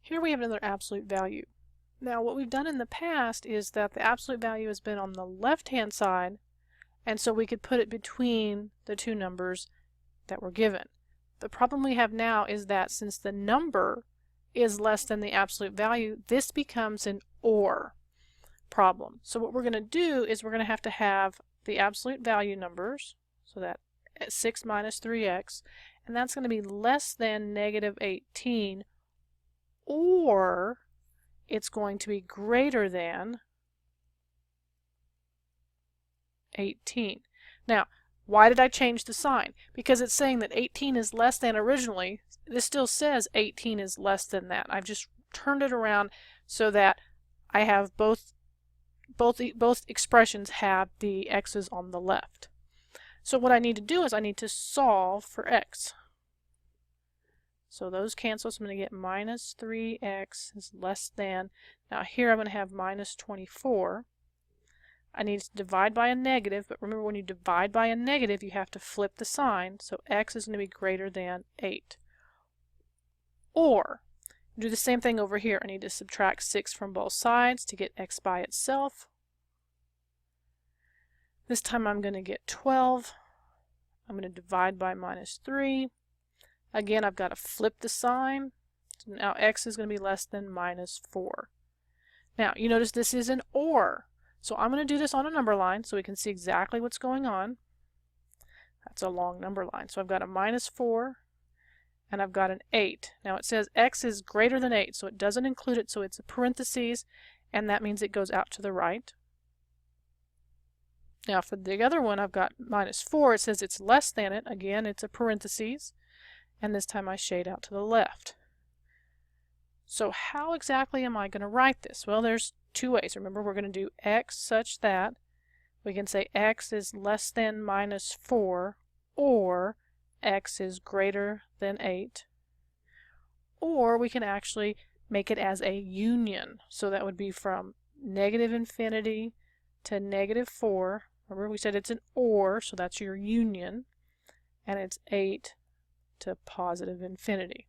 Here we have another absolute value. Now what we've done in the past is that the absolute value has been on the left-hand side, and so we could put it between the two numbers that were given. The problem we have now is that since the number is less than the absolute value, this becomes an OR problem. So what we're going to do is we're going to have the absolute value numbers, so that 6 minus 3x, and that's going to be less than negative 18, or it's going to be greater than 18. Now, why did I change the sign? Because it's saying that 18 is less than originally. This still says 18 is less than that. I've just turned it around so that I have both expressions have the x's on the left. So what I need to do is I need to solve for x. So those cancel, so I'm going to get minus 3x is less than, now here I'm going to have minus 24. I need to divide by a negative, but remember when you divide by a negative you have to flip the sign, so x is going to be greater than 8. Or, do the same thing over here. I need to subtract 6 from both sides to get x by itself. This time I'm going to get 12. I'm going to divide by minus 3. Again, I've got to flip the sign. So now x is going to be less than minus 4. Now, you notice this is an OR. So I'm going to do this on a number line so we can see exactly what's going on. That's a long number line. So I've got a minus 4 and I've got an 8. Now it says x is greater than 8, so it doesn't include it, so it's a parentheses, and that means it goes out to the right. Now for the other one, I've got minus 4. It says it's less than it. Again, it's a parentheses, and this time I shade out to the left. So how exactly am I going to write this? Well, there's two ways. Remember, we're going to do x such that we can say x is less than minus 4, or x is greater than 8. Or we can actually make it as a union. So that would be from negative infinity to negative 4. Remember, we said it's an OR, so that's your union. And it's 8 to positive infinity.